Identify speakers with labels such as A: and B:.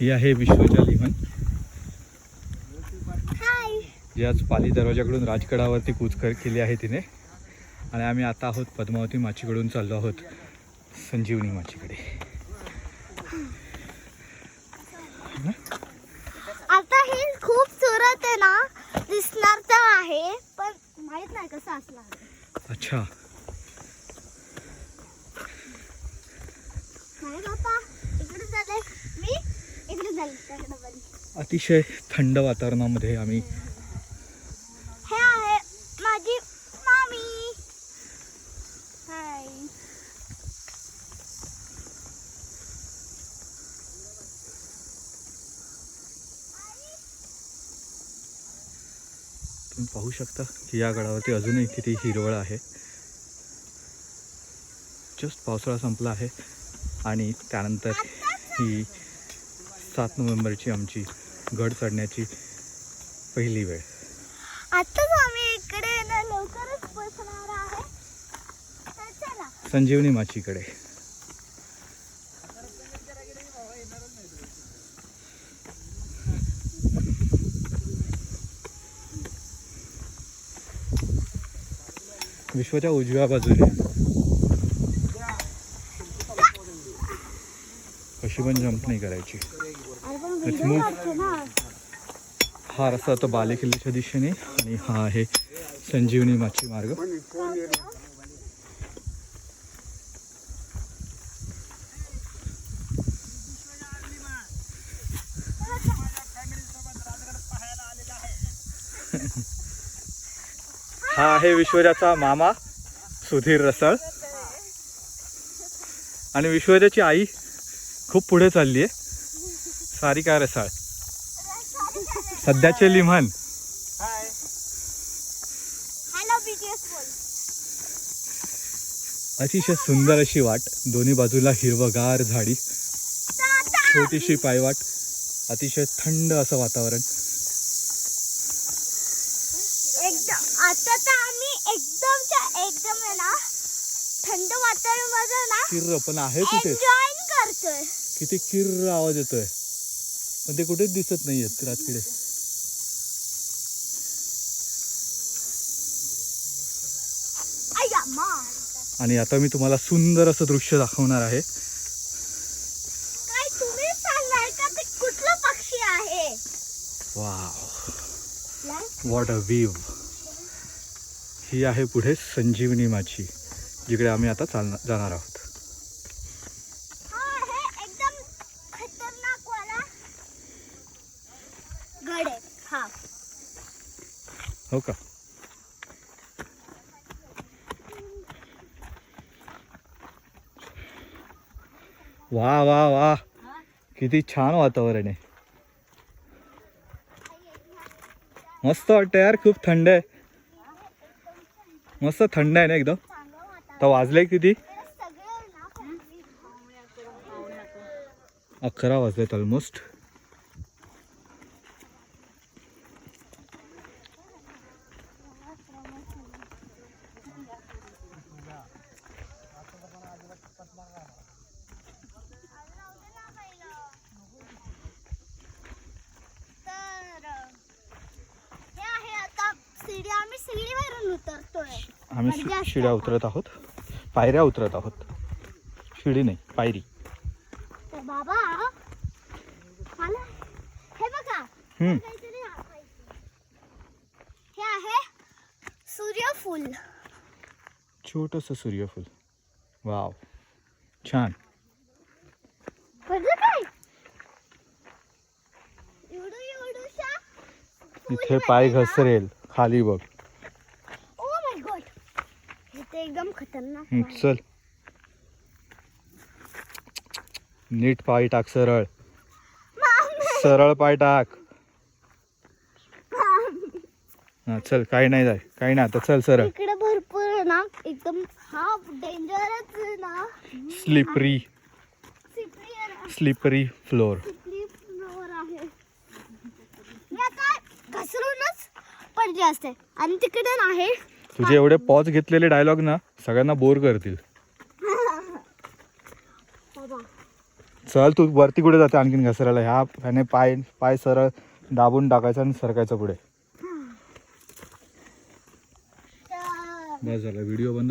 A: ही आहे विश्वजा लिमन, जी आज पाली दरवाजाकडून राजगडावरती कूच केली आहे तिने. आणि आम्ही आता आहोत पद्मावती माचीकडून चाललो आहोत संजीवनी माचीकडे.
B: आता हे खूपसूरत आहे ना, दिसणार तर आहे पण माहित नाही कसं असणार.
A: अच्छा,
B: नाही बाबा, इकडे चालले मी, इकडे चालले त्याकडे.
A: अतिशय थंड वातावरणामध्ये आम्ही.
B: हे आहे माझी मामी. हाय.
A: तुम्ही पाहू शकता की या गडावरती अजूनही किती हिरवळ आहे. जस्ट पावसाळा संपला आहे आणि त्यानंतर ही 7 नोव्हेंबरची आमची गड चढण्याची पहिली वेळ.
B: आताच आम्ही इकडे ना लवकरच पोहोचणार आहे. तर चला.
A: संजीवनी माचीकडे. विश्वाच्या उजव्या बाजूने कशी पण जंप नाही करायची. Let's move. हा रस्ता तो बाले किल्ल्याच्या दिशेने आणि हा आहे संजीवनी माची मार्ग. हा आहे विश्वजाचा मामा सुधीर रसाळ. आणि विश्वजाची आई खूप पुढे चालली आहे, सारिका रसाळ, सध्याचे लिमन.
B: हॅलो बीटीएस बोल.
A: अतिशय सुंदर अशी वाट, दोन्ही बाजूला हिरवगार झाडी, छोटीशी पायवाट, अतिशय थंड असं वातावरण.
B: एकदम आता तर आम्ही एकदम आहे ना थंड वातावरणामध्ये ना
A: किर्र पण आहे कुठे,
B: एन्जॉय करतोय.
A: किती किर्र आवाज येतोय पण ते कुठेच दिसत नाहीयेत रातकिडे.
B: अय्या मा.
A: आणि आता मी तुम्हाला सुंदर असं दृश्य दाखवणार आहे.
B: काय तुम्ही सांगणार का ते कुठला पक्षी आहे?
A: Wow, what a view. ही आहे पुढे संजीवनी माची, जिकडे आम्ही आता जाणार आहोत.
B: हा, हे एकदम खतरनाक वाला गड आहे. हा,
A: हो का. वा वा वा, किती छान वातावरण आहे. मस्त वाटतं यार, खूप थंड आहे, मस्त थंड आहे ना एकदम. तर वाजले किती,
B: सगळे ना
A: 11 वाजलेत ऑलमोस्ट.
B: आम्ही शिडीवरून उतरतोय.
A: आम्ही शिड्या उतरत आहोत, पायऱ्या उतरत आहोत. शिडी नाही, पायरी.
B: तर बाबा मला हे बघा,
A: हम्म,
B: काहीतरी दाखवायचं. हे आहे सूर्यफूल.
A: छोटंसं सूर्यफूल. वाव, छान.
B: बघा काय एवढूशा
A: इथे पाय घसरेल, खाली बघ.
B: ओ माय गॉड, हे तर एकदम खतरनाक.
A: चल, नीट पाय टाक, सरळ सरळ पाय टाक. हा चल, काही नाही जाय, काही नाही. आता चल सरळ.
B: इकडे भरपूर ना एकदम हा डेंजरच आहे ना.
A: Slippery slippery floor.
B: फ्लोर आहे. मी आता घसरूनच पडले असते. आणि तिकडे आहे
A: तुझे एवढे पॉज घेतलेले डायलॉग ना सगळ्यांना बोर करतील. चल तू वरती कुठे जाते आणखीन घसरायला, ह्याने पाय पाय सरळ दाबून टाकायचं आणि सरकायचं पुढे.
B: तर
A: बस झालं, व्हिडिओ बंद